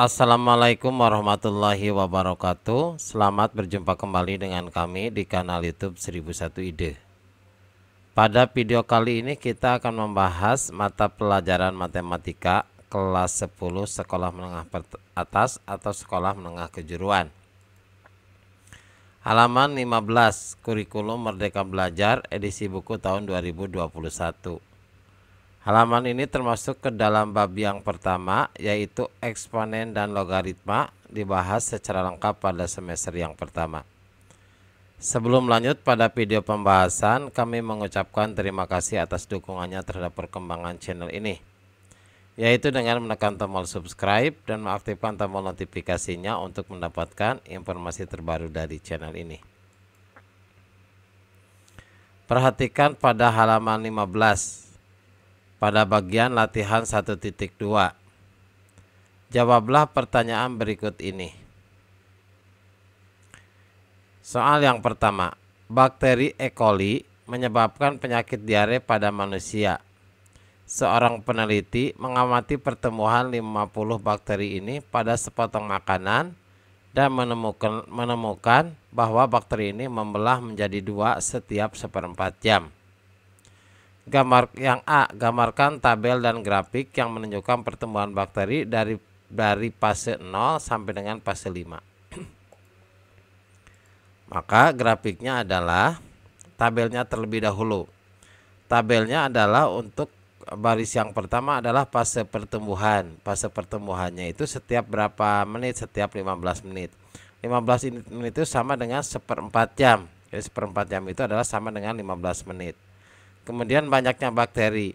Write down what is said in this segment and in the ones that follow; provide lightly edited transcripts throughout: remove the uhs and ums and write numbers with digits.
Assalamualaikum warahmatullahi wabarakatuh. Selamat berjumpa kembali dengan kami di kanal YouTube 1001 Ide. Pada video kali ini kita akan membahas mata pelajaran matematika kelas 10 sekolah menengah atas atau sekolah menengah kejuruan. Halaman 15, Kurikulum Merdeka Belajar edisi buku tahun 2021. Halaman ini termasuk ke dalam bab yang pertama, yaitu eksponen dan logaritma, dibahas secara lengkap pada semester yang pertama. Sebelum lanjut pada video pembahasan, kami mengucapkan terima kasih atas dukungannya terhadap perkembangan channel ini, yaitu dengan menekan tombol subscribe dan mengaktifkan tombol notifikasinya untuk mendapatkan informasi terbaru dari channel ini. Perhatikan pada halaman 15. Pada bagian latihan 1.2, jawablah pertanyaan berikut ini. Soal yang pertama, bakteri E. coli menyebabkan penyakit diare pada manusia. Seorang peneliti mengamati pertumbuhan 50 bakteri ini pada sepotong makanan dan menemukan bahwa bakteri ini membelah menjadi 2 setiap 1/4 jam. Gambar yang A, gambarkan tabel dan grafik yang menunjukkan pertumbuhan bakteri dari fase 0 sampai dengan fase 5. Maka grafiknya adalah tabelnya terlebih dahulu. Tabelnya adalah untuk baris yang pertama adalah fase pertumbuhan. Fase pertumbuhannya itu setiap berapa menit? Setiap 15 menit. 15 menit itu sama dengan 1/4 jam. Jadi 1/4 jam itu adalah sama dengan 15 menit. Kemudian banyaknya bakteri.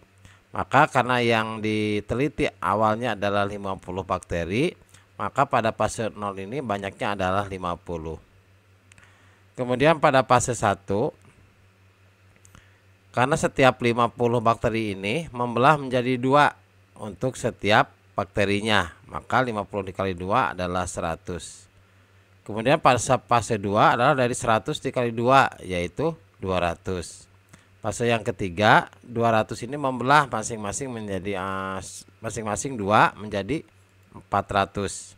Maka karena yang diteliti awalnya adalah 50 bakteri, maka pada fase 0 ini banyaknya adalah 50. Kemudian pada fase 1, karena setiap 50 bakteri ini membelah menjadi 2 untuk setiap bakterinya, maka 50 dikali 2 adalah 100. Kemudian pada fase 2 adalah dari 100 dikali 2, yaitu 200. Fase yang ketiga, 200 ini membelah masing-masing menjadi 2 menjadi 400.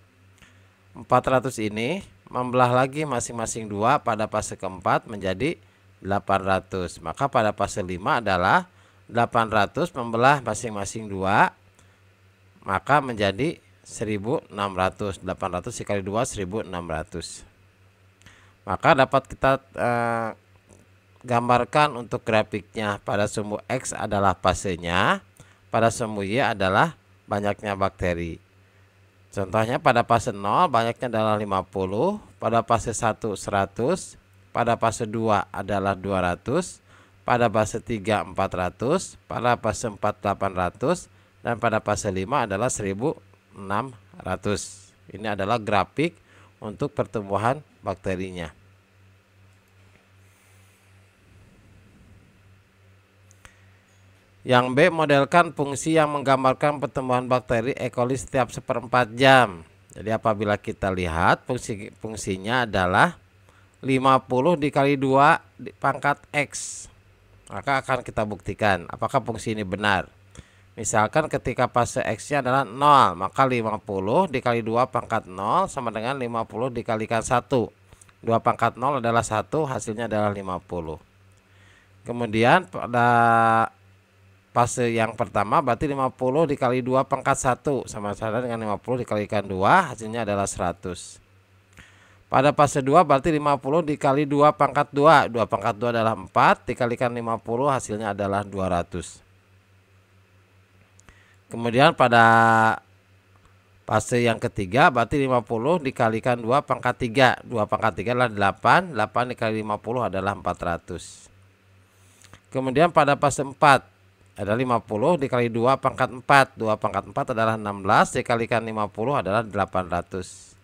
400 ini membelah lagi masing-masing 2 pada fase keempat menjadi 800. Maka pada fase 5 adalah 800 membelah masing-masing 2, maka menjadi 1600. 800 dikali 2 1600. Maka dapat kita gambarkan untuk grafiknya. Pada sumbu X adalah fasenya, pada sumbu Y adalah banyaknya bakteri. Contohnya pada fase 0 banyaknya adalah 50, pada fase 1 100, pada fase 2 adalah 200, pada fase 3 400, pada fase 4 800, dan pada fase 5 adalah 1600. Ini adalah grafik untuk pertumbuhan bakterinya. Yang B, modelkan fungsi yang menggambarkan pertumbuhan bakteri E. coli setiap 1/4 jam. Jadi apabila kita lihat fungsinya adalah 50 dikali 2 pangkat X. Maka akan kita buktikan apakah fungsi ini benar. Misalkan ketika fase X-nya adalah 0, maka 50 dikali 2 pangkat 0 sama dengan 50 dikalikan 1. 2 pangkat 0 adalah 1, hasilnya adalah 50. Kemudian pada fase yang pertama berarti 50 dikali 2 pangkat 1 sama dengan 50 dikalikan 2, hasilnya adalah 100. Pada fase 2 berarti 50 dikali 2 pangkat 2. 2 pangkat 2 adalah 4, dikalikan 50 hasilnya adalah 200. Kemudian pada fase yang ketiga berarti 50 dikalikan 2 pangkat 3. 2 pangkat 3 adalah 8, 8 dikali 50 adalah 400. Kemudian pada fase 4 ada 50 dikali 2 pangkat 4. 2 pangkat 4 adalah 16, dikalikan 50 adalah 800.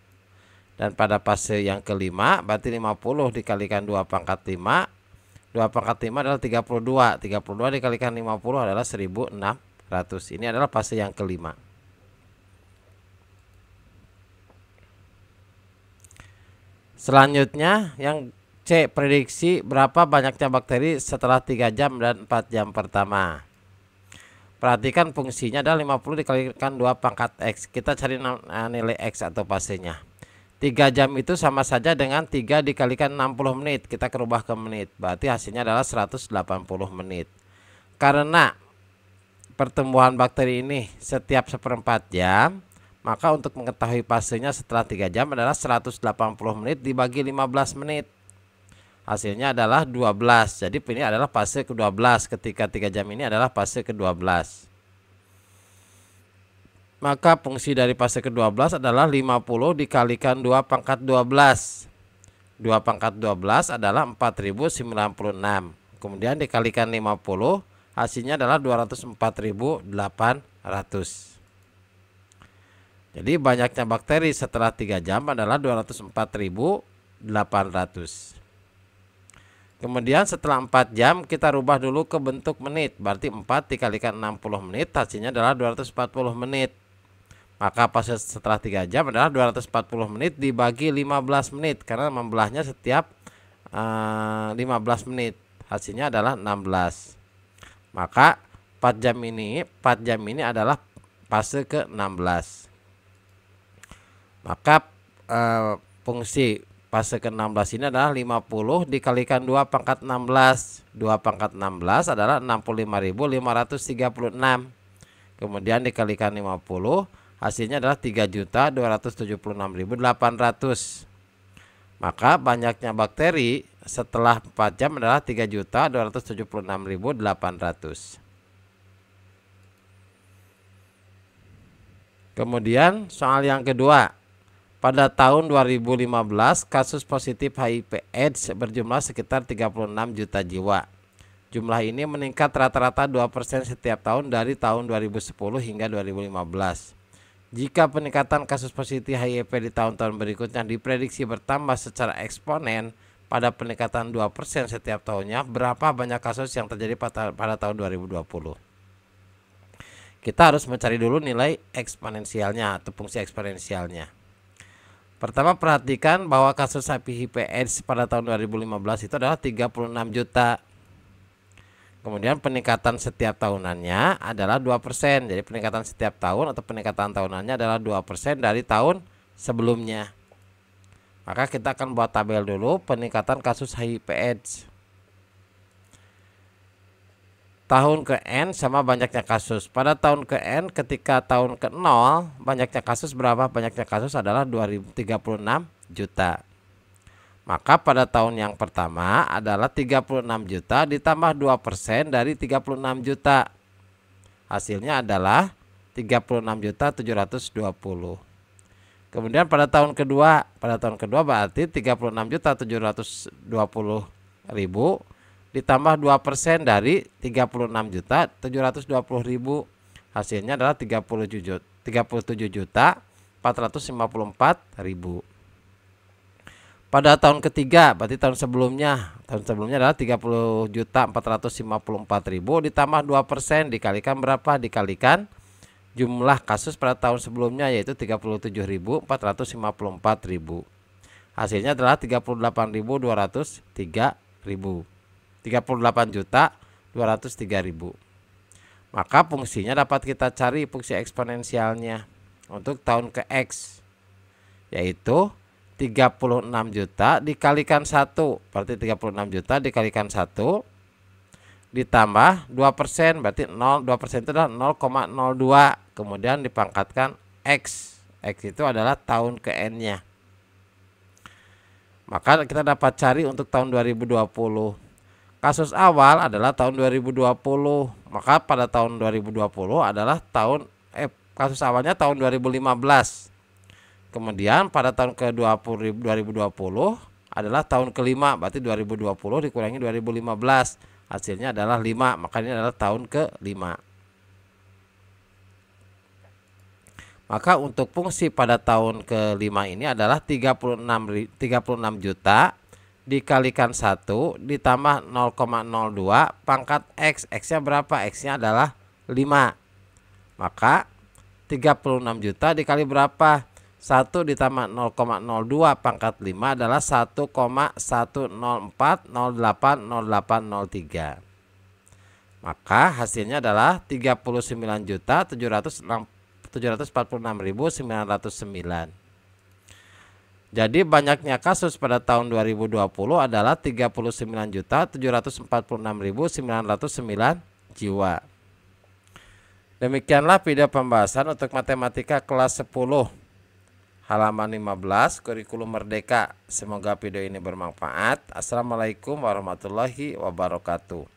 Dan pada fase yang kelima berarti 50 dikalikan 2 pangkat 5. 2 pangkat 5 adalah 32. 32 dikalikan 50 adalah 1600. Ini adalah fase yang kelima. Selanjutnya yang C, prediksi berapa banyaknya bakteri setelah 3 jam dan 4 jam pertama. Perhatikan fungsinya adalah 50 dikalikan 2 pangkat X. Kita cari nilai X atau fasenya. 3 jam itu sama saja dengan 3 dikalikan 60 menit. Kita kerubah ke menit. Berarti hasilnya adalah 180 menit. Karena pertumbuhan bakteri ini setiap 1/4 jam, maka untuk mengetahui fasenya setelah 3 jam adalah 180 menit dibagi 15 menit. Hasilnya adalah 12. Jadi ini adalah fase ke-12. Ketika 3 jam ini adalah fase ke-12. Maka fungsi dari fase ke-12 adalah 50 dikalikan 2 pangkat 12. 2 pangkat 12 adalah 4096. Kemudian dikalikan 50, hasilnya adalah 204.800. Jadi banyaknya bakteri setelah 3 jam adalah 204.800. Kemudian setelah 4 jam kita rubah dulu ke bentuk menit. Berarti 4 dikalikan 60 menit hasilnya adalah 240 menit. Maka fase setelah 3 jam adalah 240 menit dibagi 15 menit. Karena membelahnya setiap 15 menit. Hasilnya adalah 16. Maka 4 jam ini adalah fase ke-16. Maka fungsi fase ke-16 ini adalah 50 dikalikan 2 pangkat 16. 2 pangkat 16 adalah 65.536. Kemudian dikalikan 50, hasilnya adalah 3.276.800. Maka banyaknya bakteri setelah 4 jam adalah 3.276.800. Kemudian soal yang kedua. Pada tahun 2015, kasus positif HIV/AIDS berjumlah sekitar 36 juta jiwa. Jumlah ini meningkat rata-rata 2% setiap tahun dari tahun 2010 hingga 2015. Jika peningkatan kasus positif HIV di tahun-tahun berikutnya diprediksi bertambah secara eksponen pada peningkatan 2% setiap tahunnya, berapa banyak kasus yang terjadi pada tahun 2020? Kita harus mencari dulu nilai eksponensialnya atau fungsi eksponensialnya. Pertama, perhatikan bahwa kasus HIV/AIDS pada tahun 2015 itu adalah 36 juta. Kemudian peningkatan setiap tahunannya adalah 2%. Jadi peningkatan setiap tahun atau peningkatan tahunannya adalah 2% dari tahun sebelumnya. Maka kita akan buat tabel dulu peningkatan kasus HIV/AIDS. Tahun ke N sama banyaknya kasus. Pada tahun ke N ketika tahun ke 0 banyaknya kasus berapa? Banyaknya kasus adalah 36 juta. Maka pada tahun yang pertama adalah 36 juta ditambah 2% dari 36 juta. Hasilnya adalah 36.720. Kemudian pada tahun kedua berarti 36.720.000 ditambah 2% dari 36.720.000, hasilnya adalah 37.454.000. Pada tahun ketiga berarti tahun sebelumnya adalah 30.454.000 ditambah 2% dikalikan berapa? Dikalikan jumlah kasus pada tahun sebelumnya yaitu 37.454.000. Hasilnya adalah 38.203.000. Maka fungsinya dapat kita cari fungsi eksponensialnya untuk tahun ke X, yaitu 36 juta dikalikan 1. Berarti 36 juta dikalikan 1 ditambah 2%, berarti 2% itu adalah 0,02. Kemudian dipangkatkan X. X itu adalah tahun ke N-nya. Maka kita dapat cari untuk tahun 2020. Kasus awal adalah tahun 2020. Maka pada tahun 2020 adalah kasus awalnya tahun 2015. Kemudian pada tahun ke-2020 adalah tahun kelima, berarti 2020 dikurangi 2015. Hasilnya adalah 5, maka ini adalah tahun ke-5. Maka untuk fungsi pada tahun ke-5 ini adalah 36 juta dikalikan 1 ditambah 0,02 pangkat X. X-nya berapa? X-nya adalah 5. Maka 36 juta dikali berapa? 1 ditambah 0,02 pangkat 5 adalah 1,104080803. Maka hasilnya adalah 39.746.909. Jadi banyaknya kasus pada tahun 2020 adalah 39.746.909 jiwa. Demikianlah video pembahasan untuk matematika kelas 10 halaman 15 kurikulum merdeka. Semoga video ini bermanfaat. Assalamualaikum warahmatullahi wabarakatuh.